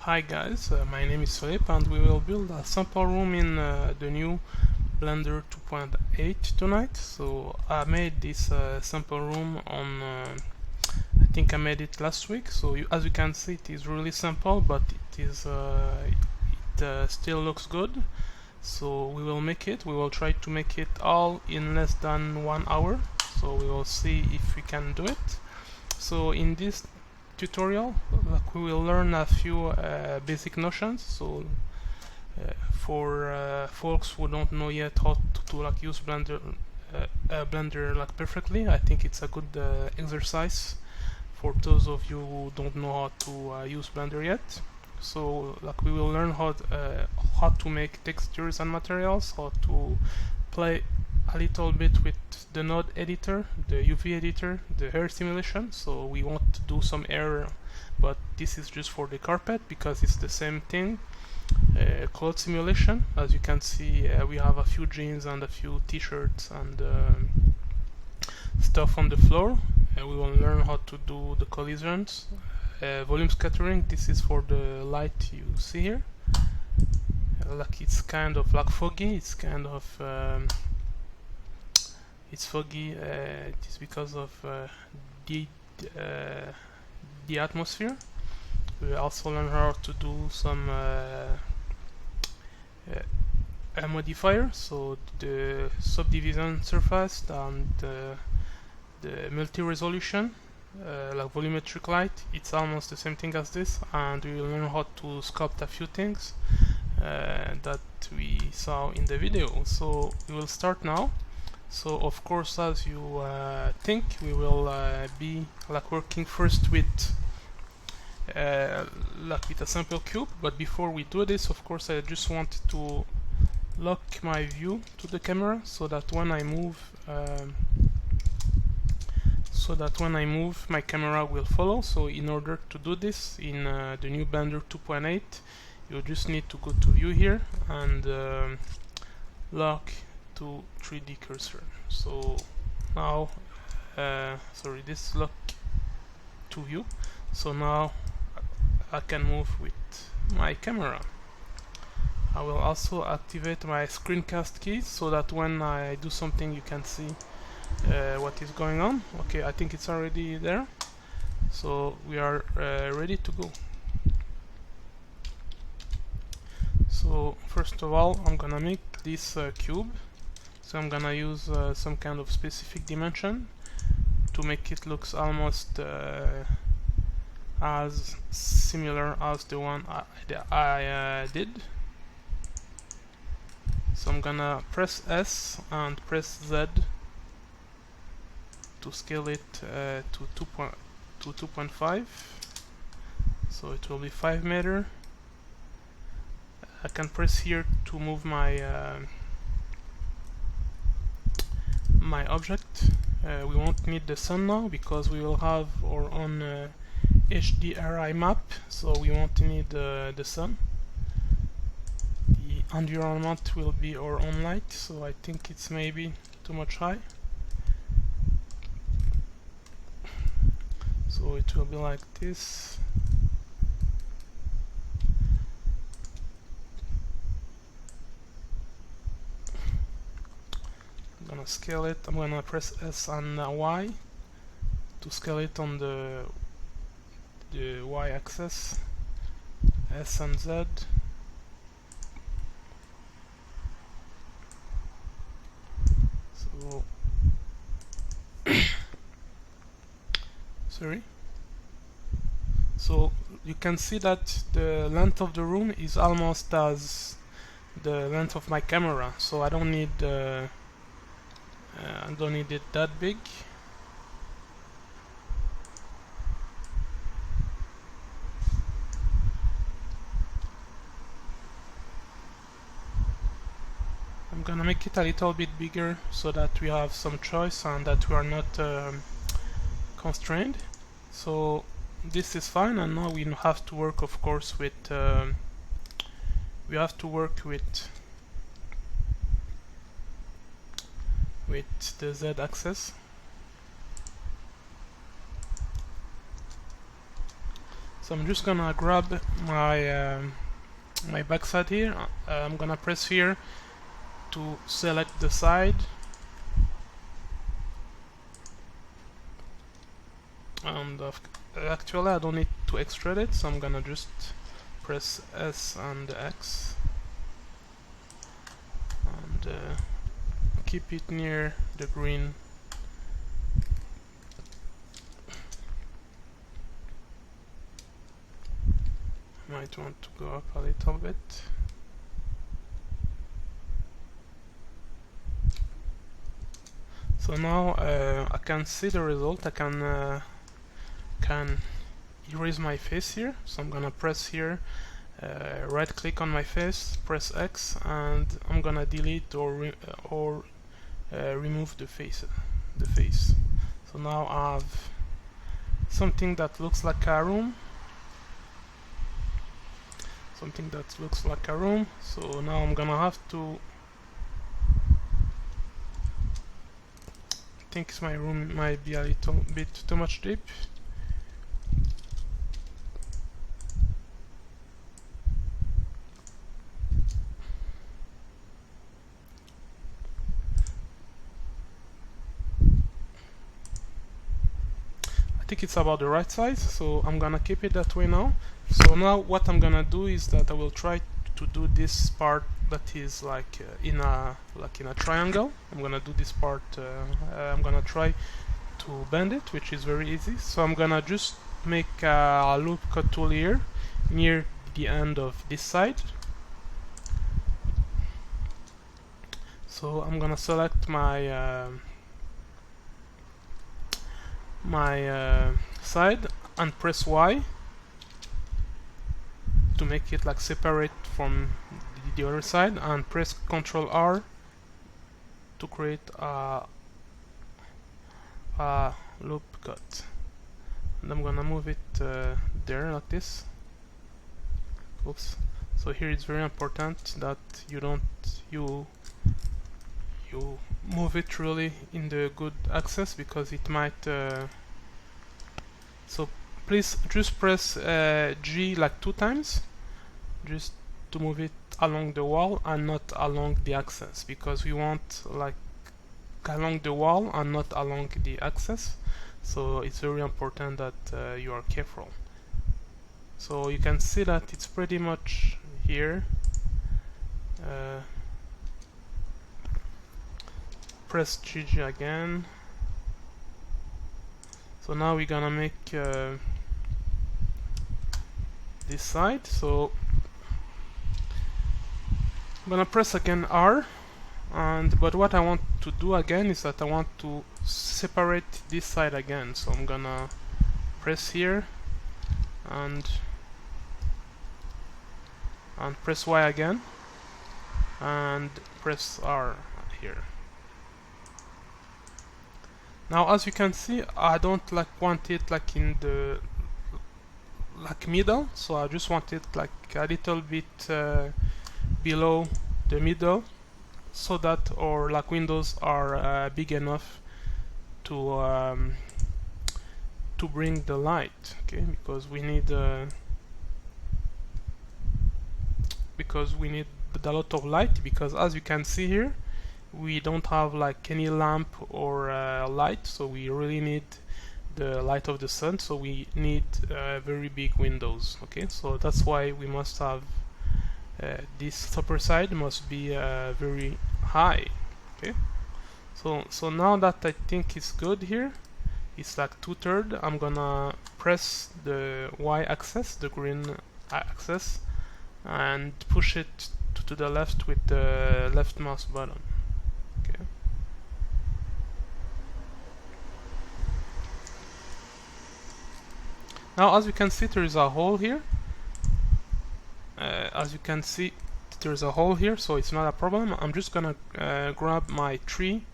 Hi guys, my name is Philip and we will build a sample room in the new Blender 2.8 tonight. So I made this sample room on, I think I made it last week. So as you can see, it is really simple, but it still looks good. So we will make it. We will try to make it all in less than 1 hour. So we will see if we can do it. So in this tutorial, we will learn a few basic notions. So for folks who don't know yet how to use Blender perfectly, I think it's a good exercise for those of you who don't know how to use Blender yet. So we will learn how to make textures and materials, how to play a little bit with the node editor, the UV editor, the hair simulation. So we want to do some hair, but this is just for the carpet because it's the same thing. Cloth simulation, as you can see, we have a few jeans and a few t-shirts and stuff on the floor. We will learn how to do the collisions. Volume scattering, this is for the light you see here. It's kind of foggy, it's kind of it's foggy. It is because of the atmosphere. We also learn how to do some modifier, so the subdivision surface and the multi-resolution, like volumetric light. It's almost the same thing as this, and we will learn how to sculpt a few things that we saw in the video. So we will start now. So of course, as you think, we will be working first with a sample cube. But before we do this, of course, I just wanted to lock my view to the camera so that when I move, my camera will follow. So in order to do this in the new Blender 2.8, you just need to go to view here and lock to 3D cursor. So now, sorry, this is lock to view. So now I can move with my camera. I will also activate my screencast key so that when I do something you can see what is going on. Okay, I think it's already there. So we are ready to go. So first of all, I'm gonna make this cube. So I'm gonna use some kind of specific dimension to make it looks almost as similar as the one I did. So I'm gonna press S and press Z to scale it to 2.5. So it will be 5 meter. I can press here to move my my object. We won't need the sun now because we will have our own HDRI map, so we won't need the sun. The environment will be our own light, so I think it's maybe too much high. So it will be like this. I'm gonna scale it. I'm gonna press S and Y to scale it on the Y axis. S and Z. So sorry. So you can see that the length of the room is almost as the length of my camera. So I don't need it that big. I'm gonna make it a little bit bigger so that we have some choice and that we are not constrained. So this is fine, and now we have to work, of course, with the Z axis. So I'm just gonna grab my my backside here. I'm gonna press here to select the side, and actually I don't need to extrude it, so I'm gonna just press S and X and keep it near the green. Might want to go up a little bit. So now I can see the result. I can erase my face here. So I'm gonna press here, right click on my face, press X, and I'm gonna delete or remove the face. So now I have something that looks like a room. So now I'm gonna have to, I think my room might be a little bit too much deep. I think it's about the right size, so I'm gonna keep it that way now. So now what I'm gonna do is that I will try to do this part that is like in a triangle. I'm gonna do this part. I'm gonna try to bend it, which is very easy. So I'm gonna just make a loop cut tool here near the end of this side. So I'm gonna select my side and press Y to make it like separate from the other side, and press Ctrl R to create a loop cut. And I'm gonna move it there like this. Oops. So here it's very important that you move it really in the good axis, because it might so please just press G like 2 times just to move it along the wall and not along the axis, because we want like along the wall and not along the axis. So it's very important that you are careful. So you can see that it's pretty much here. Press GG again. So now we're gonna make this side. So I'm gonna press again R, but what I want to do again is that I want to separate this side again. So I'm gonna press here and press Y again and press R here. Now as you can see, I don't want it like in the middle, so I just want it like a little bit below the middle, so that our windows are big enough to bring the light, okay? Because we need a lot of light, because as you can see here, we don't have like any lamp or light, so we really need the light of the sun, so we need very big windows, okay? So that's why we must have this upper side must be very high, okay? So now that I think it's good here, it's like 2/3, I'm gonna press the Y axis, the green axis, and push it to the left with the left mouse button. Okay. Now as you can see, there is a hole here. As you can see, there's a hole here, so it's not a problem. I'm just gonna grab my three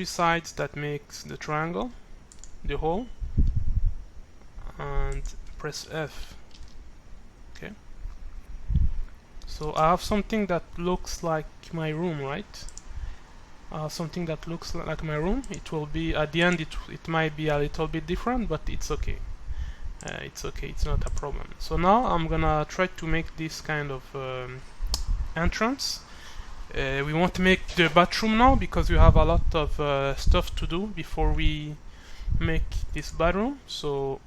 sides that makes the triangle, the hole, and press F. Okay. So I have something that looks like my room, right? Something that looks like my room. It will be at the end. It might be a little bit different, but it's okay. it's okay, it's not a problem. So now I'm gonna try to make this kind of entrance. We won't make the bathroom now because we have a lot of stuff to do before we make this bathroom. So,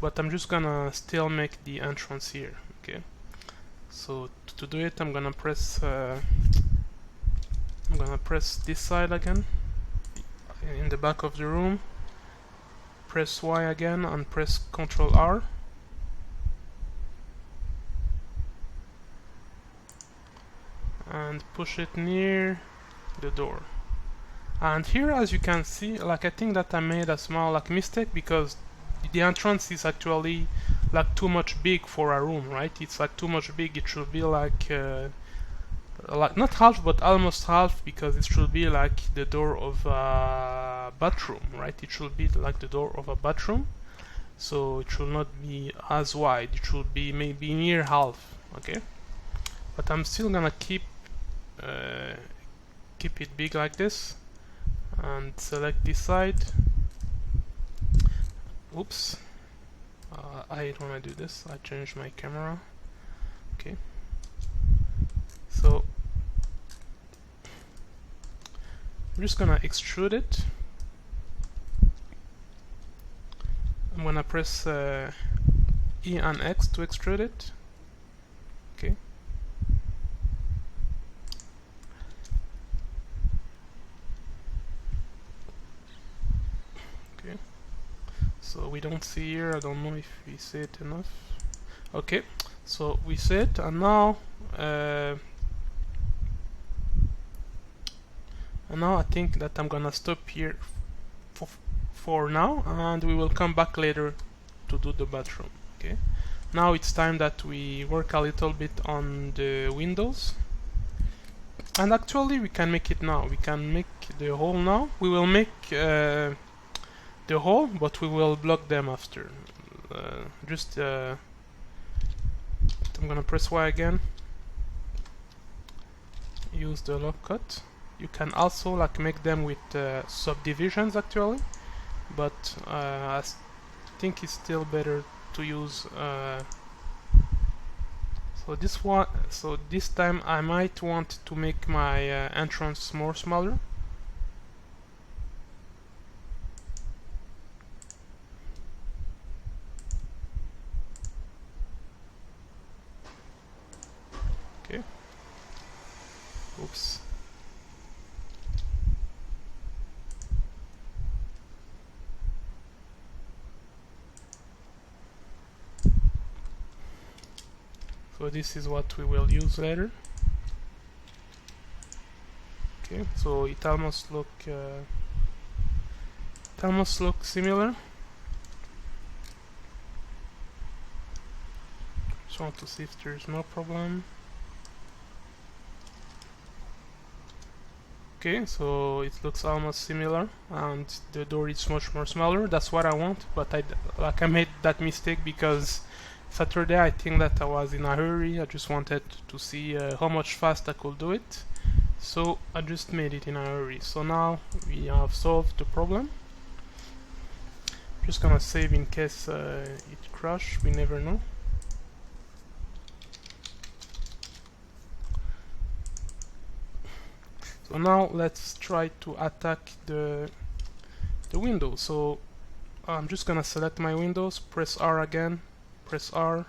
but I'm just gonna still make the entrance here. Okay. So to do it, I'm gonna press this side again in the back of the room. Press Y again and press Ctrl R. And push it near the door. And here, as you can see, like I think that I made a small like mistake because the entrance is actually like too much big for a room, right? It's like too much big. It should be like not half, but almost half, because it should be like the door of a bathroom, right? It should be like the door of a bathroom. So it should not be as wide. It should be maybe near half, okay? But I'm still gonna keep it big like this and select this side. Oops, I don't want to do this. I changed my camera. Okay, so I'm just gonna extrude it. I'm gonna press E and X to extrude it. Okay. Okay. So we don't see here. I don't know if we see it enough. Okay. So we see it, and now I think that I'm gonna stop here for now, and we will come back later to do the bathroom. Okay. Now it's time that we work a little bit on the windows. And actually we can make it now. We can make the hole now. We will make the hole, but we will block them after. I'm gonna press Y again. Use the lock cut. You can also like make them with subdivisions actually, but I think it's still better to use. So this time I might want to make my entrance more smaller. Okay. Oops. So this is what we will use later. Okay, so it almost look similar. Just want to see if there's no problem. Okay, so it looks almost similar, and the door is much more smaller. That's what I want, but I made that mistake because Saturday I think that I was in a hurry. I just wanted to see how much fast I could do it, so I just made it in a hurry. So now we have solved the problem. Just gonna save in case it crashes. We never know. So now let's try to attack the window. So I'm just gonna select my windows, press R again, press R,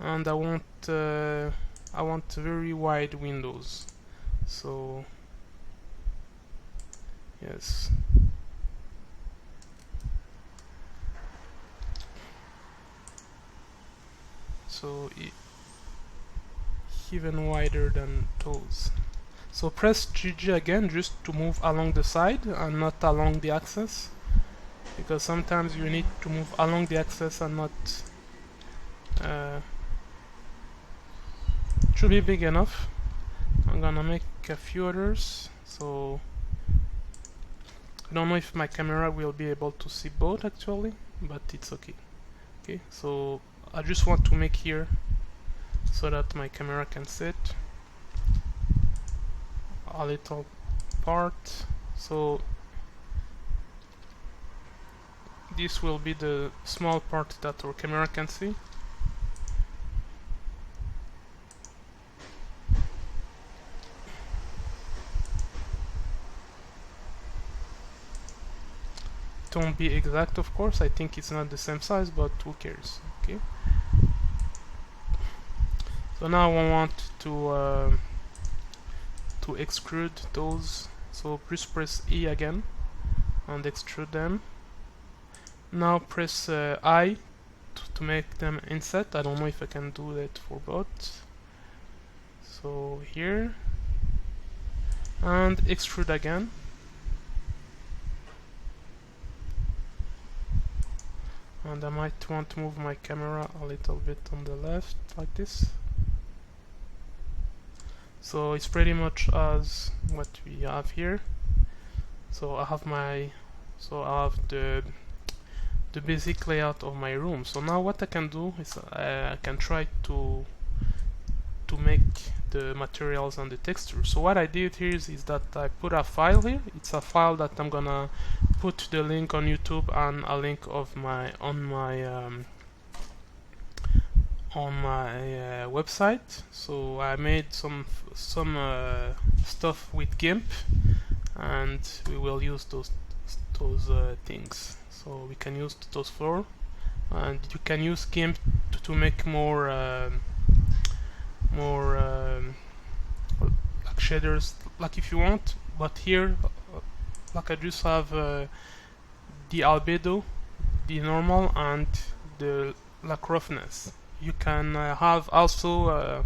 and I want very wide windows. So yes. So even wider than those. So press GG again just to move along the side and not along the axis, because sometimes you need to move along the axis and not it should be big enough. I'm gonna make a few others. So I don't know if my camera will be able to see both actually, but it's okay. Okay, so I just want to make here so that my camera can sit a little part. So this will be the small part that our camera can see. Don't be exact, of course. I think it's not the same size, but who cares? Okay. So now I want to extrude those. So just press E again and extrude them. Now press I to make them inset. I don't know if I can do that for both. So here and extrude again. And I might want to move my camera a little bit on the left, like this. So it's pretty much as what we have here. So I have the basic layout of my room. So now what I can do is I can try to make the materials and the texture. So what I did here is that I put a file here. It's a file that I'm gonna put the link on YouTube and a link of on my website. So I made some stuff with GIMP, and we will use those things. So we can use those four, and you can use GIMP to make more like shaders, like if you want. But here, like I just have the albedo, the normal, and the like roughness. You can have also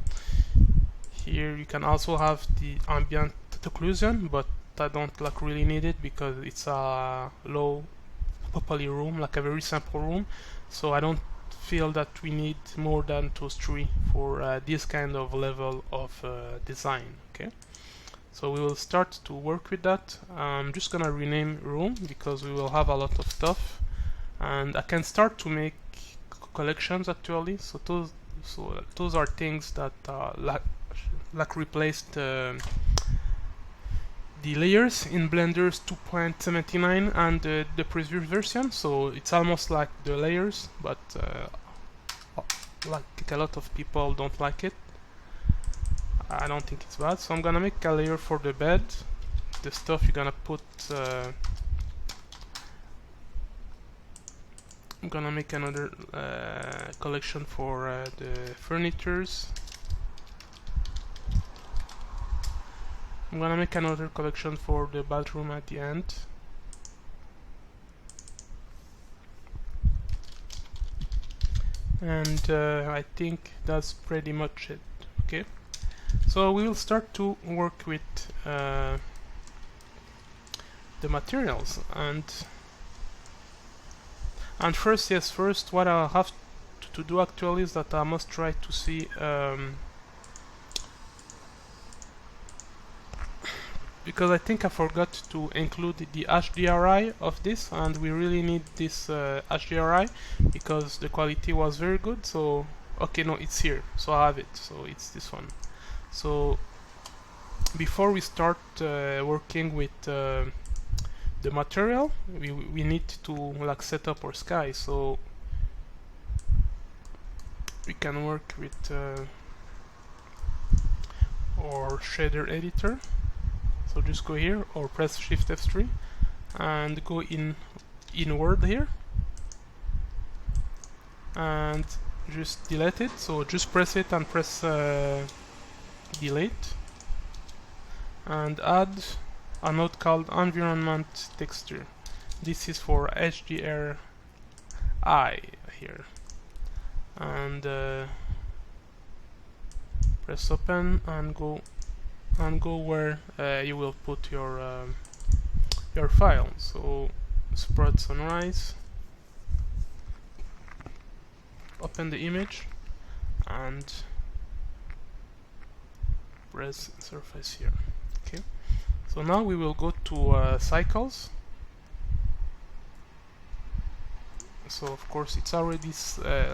here. You can also have the ambient occlusion, but I don't like really need it because it's a low poly room, like a very simple room. So I don't feel that we need more than those three for this kind of level of design. Okay, so we will start to work with that. I'm just gonna rename room because we will have a lot of stuff, and I can start to make collections actually. So those are things that like replaced the layers in Blender's 2.79 and the previous version. So it's almost like the layers, but like a lot of people don't like it. I don't think it's bad. So I'm gonna make a layer for the bed. The stuff you're gonna put. I'm gonna make another collection for the furnitures. I'm gonna make another collection for the bathroom at the end. And I think that's pretty much it. Okay, so we will start to work with the materials, and first what I have to do actually is that I must try to see because I think I forgot to include the HDRI of this, and we really need this HDRI because the quality was very good. So okay, no, it's here, so I have it. So it's this one. So before we start working with the material, we need to like set up our sky. So we can work with our shader editor. So just go here or press Shift F3 and go inward here and just delete it. So just press it and press delete and add a node called environment texture. This is for HDRI here, and press open and go where you will put your file. So spread sunrise, open the image and press surface here. Okay, so now we will go to cycles. So of course it's already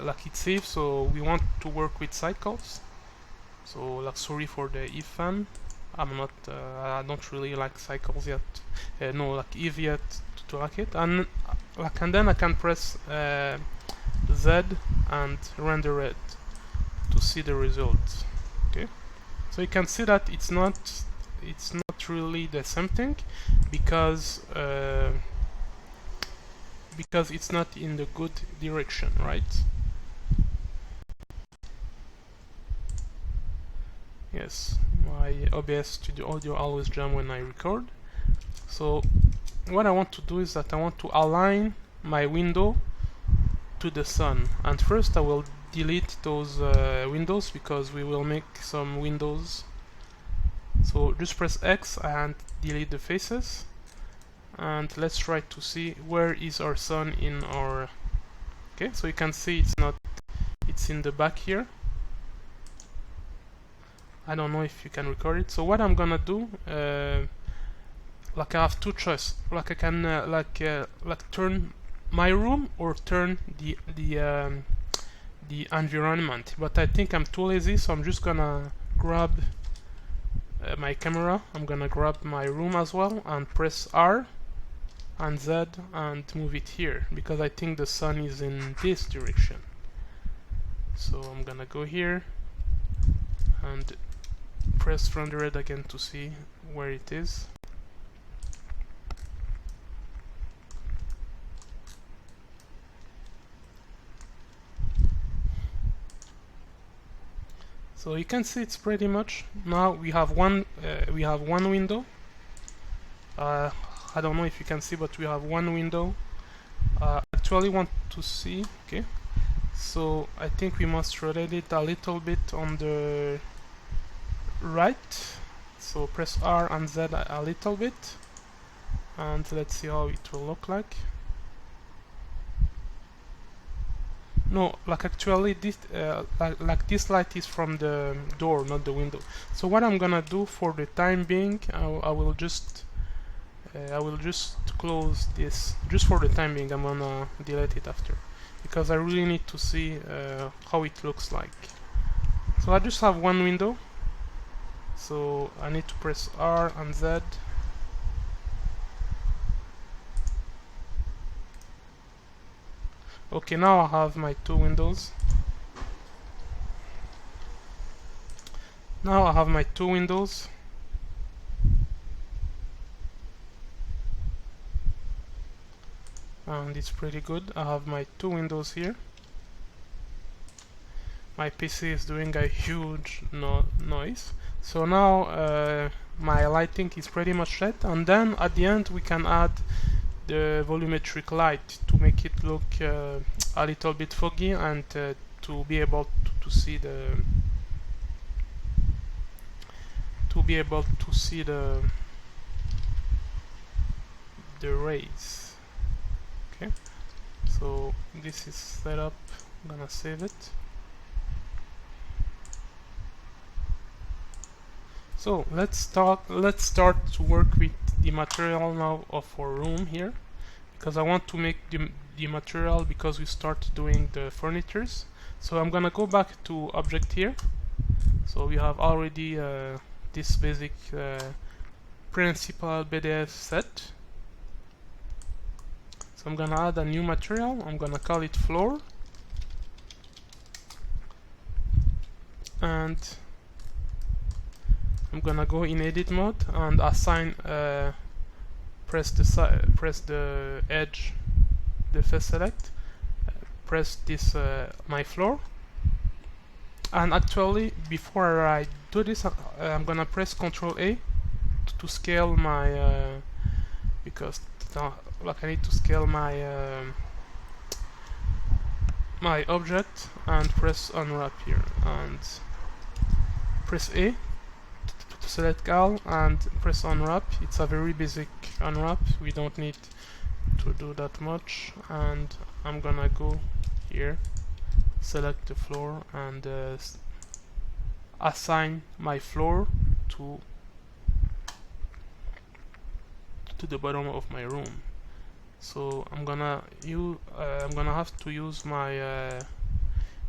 like it's saved, so we want to work with cycles. So like sorry for the if fan. I'm not I don't really like cycles yet. No, like if yet to like it. And and then I can press Z and render it to see the result. Okay, so you can see that it's not really the same thing because it's not in the good direction, right? Yes, my OBS Studio Audio always jam when I record. So what I want to do is that I want to align my window to the sun, and first I will delete those windows because we will make some windows. So just press X and delete the faces, and let's try to see where is our sun in our... Okay, so you can see it's in the back here. I don't know if you can record it. So what I'm gonna do, like I have two choices. Like I can like turn my room or turn the environment. But I think I'm too lazy, so I'm just gonna grab my camera. I'm gonna grab my room as well and press R and Z and move it here because I think the sun is in this direction. So I'm gonna go here and press render it again to see where it is. So you can see it's pretty much now we have one window. I don't know if you can see, but we have one window. Actually want to see. Okay, so I think we must rotate it a little bit on the right. So press R and Z a little bit, and let's see how it will look like. No, like actually this like this light is from the door, not the window. So what I'm gonna do for the time being, I will just close this just for the time being. I'm gonna delete it after because I really need to see how it looks like. So I just have one window, so I need to press R and Z. Okay, now I have my two windows. Now I have my two windows. And it's pretty good. I have my two windows here. My PC is doing a huge noise. So now my lighting is pretty much set, and then at the end we can add the volumetric light to make it look a little bit foggy and to be able to see the rays. Okay, so this is set up. I'm gonna save it. So let's start to work with the material now of our room here, because I want to make the material because we start doing the furnitures. So I'm gonna go back to object here. So we have already this basic principal BDF set. So I'm gonna add a new material. I'm gonna call it floor, and I'm gonna go in edit mode and assign press the edge, the face select, press this my floor, and actually before I do this I'm gonna press Ctrl A to scale my because like I need to scale my my object, and press unwrap here and press A to select all and press unwrap. It's a very basic unwrap, we don't need to do that much. And I'm gonna go here, select the floor, and assign my floor to the bottom of my room. So I'm gonna have to use my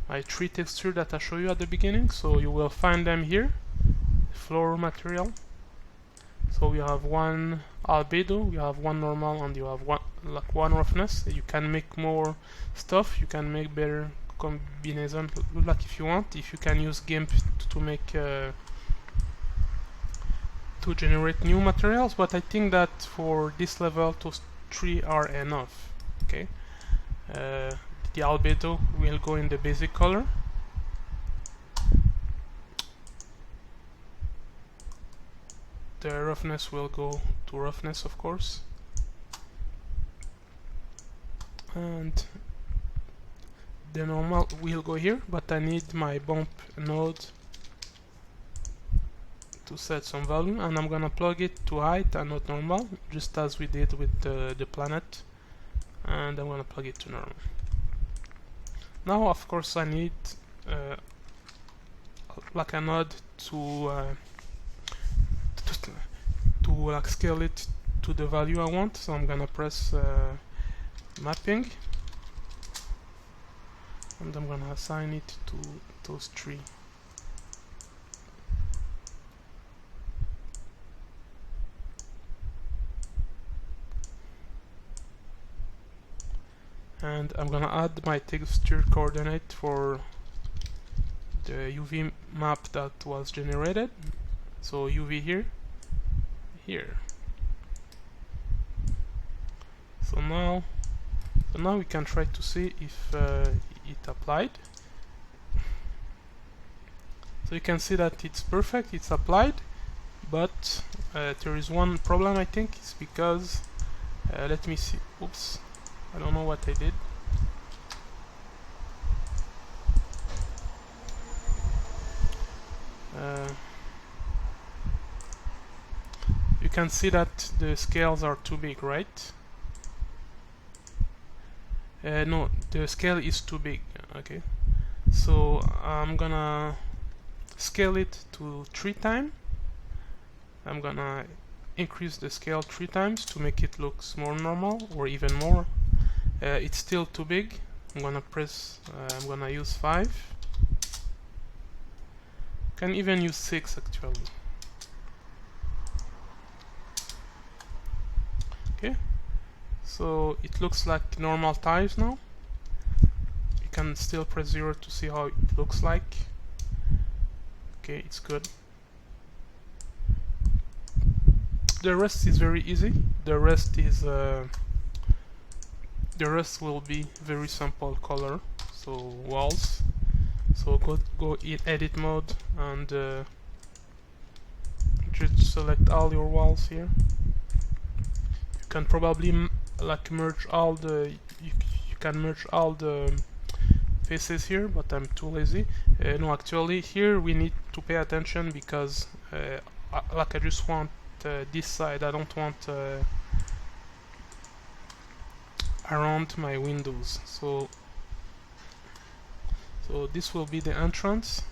my tree texture that I showed you at the beginning. So you will find them here, floor material. So we have one albedo, we have one normal, and you have like one roughness. You can make more stuff, you can make better combination, like if you want, if you can use GIMP to make to generate new materials, but I think that for this level those 3 are enough. Okay, the albedo will go in the basic color. The roughness will go to roughness, of course, and the normal will go here, but I need my bump node to set some value, and I'm gonna plug it to height and not normal, just as we did with the planet, and I'm gonna plug it to normal. Now of course I need like a node to like scale it to the value I want, so I'm gonna press mapping, and I'm gonna assign it to those 3. And I'm gonna add my texture coordinate for the UV map that was generated. So UV here, here. So now we can try to see if it applied. So you can see that it's perfect, it's applied, but there is one problem, I think. It's because let me see. Oops, I don't know what I did. You can see that the scales are too big, right? No, the scale is too big. Okay, so I'm gonna scale it to 3 times. I'm gonna increase the scale 3 times to make it look more normal, or even more. It's still too big. I'm gonna use 5. Can even use 6 actually. Okay, so it looks like normal tiles now. You can still press 0 to see how it looks like. Okay, it's good. The rest is very easy. The rest will be very simple color. So walls. So go in edit mode and just select all your walls here. You can probably like merge all the you can merge all the faces here, but I'm too lazy. No, actually here we need to pay attention because like I just want this side. I don't want around my windows. So this will be the entrance.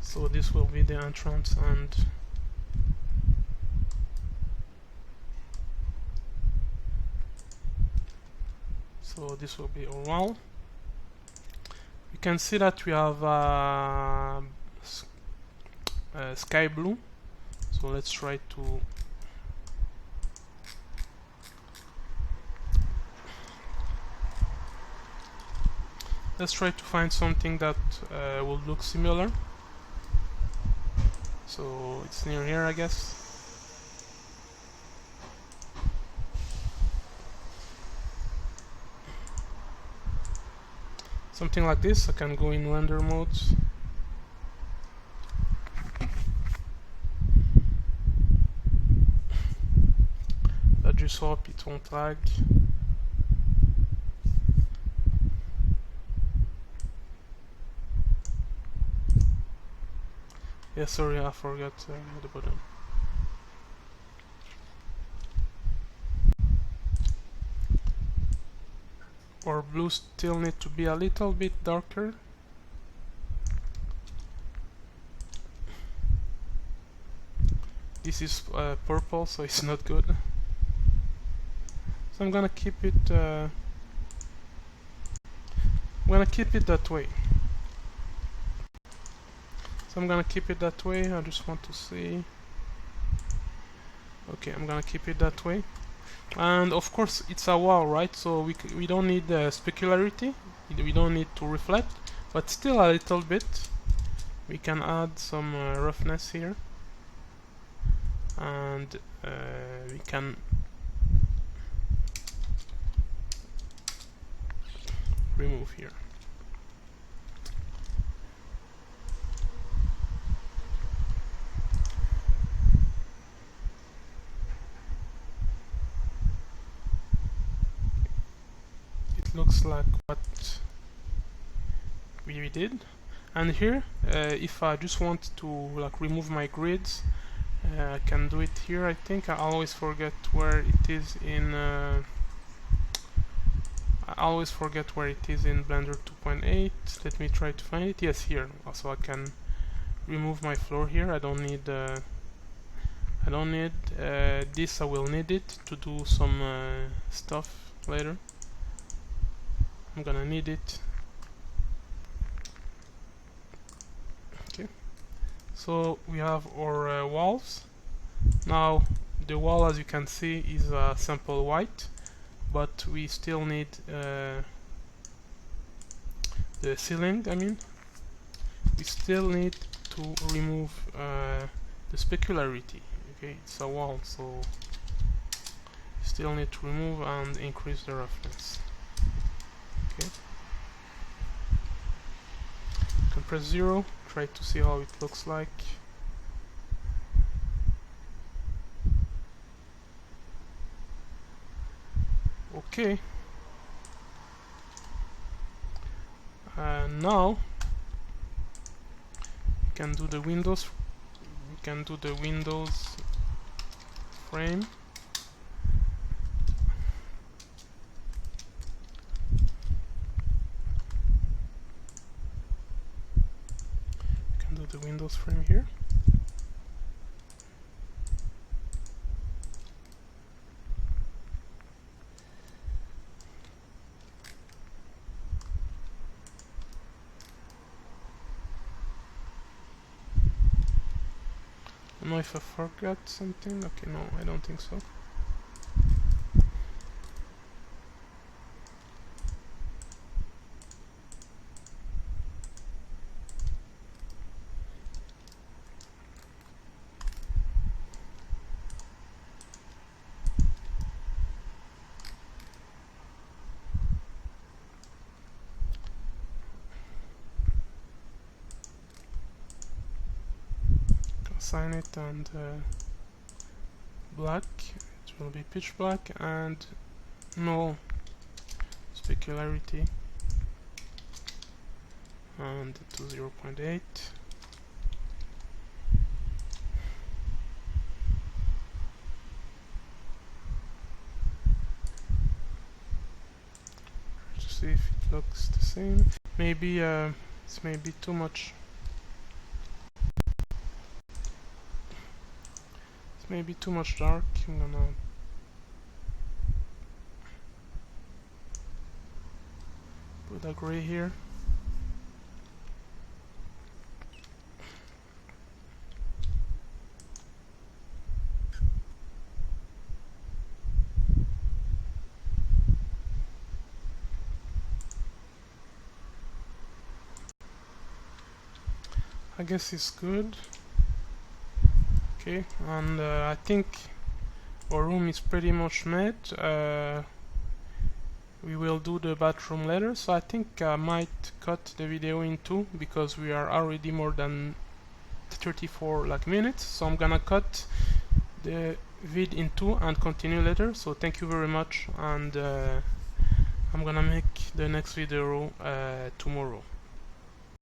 So this will be the entrance, and so this will be our wall. You can see that we have sky blue. So let's try to find something that will look similar. So it's near here, I guess. Something like this. I can go in render mode. I just hope it won't lag. Yeah, sorry, I forgot the button. Our blue still need to be a little bit darker. This is purple, so it's not good. So I'm gonna keep it. That way. So I'm gonna keep it that way. I just want to see. Okay, I'm gonna keep it that way. And of course it's a wall, right? So we don't need specularity, we don't need to reflect, but still a little bit. We can add some roughness here, and we can remove here. It looks like what we did. And here, if I just want to like remove my grids, I can do it here. I think I always forget where it is in Blender 2.8. Let me try to find it. Yes, here. Also, I can remove my floor here. I don't need this. I will need it to do some stuff later. I'm gonna need it. Okay. So we have our walls. Now the wall, as you can see, is simple white, but we still need the ceiling. I mean, we still need to remove the specularity. Okay, it's a wall, so still need to remove and increase the roughness. Okay, you can press 0, try to see how it looks like. Okay, now we can do the windows. We can do the windows frame. We can do the windows frame here. I don't know if I forgot something. Okay, no, I don't think so. Assign it and black. It will be pitch black and no specularity, and to 0.8. To see if it looks the same. Maybe it's maybe too much. It's maybe too much dark. I'm gonna put a gray here. I guess it's good. Okay, and I think our room is pretty much made. We will do the bathroom later, so I think I might cut the video in two because we are already more than 34 minutes. So I'm gonna cut the vid in two and continue later. So thank you very much, and I'm gonna make the next video tomorrow.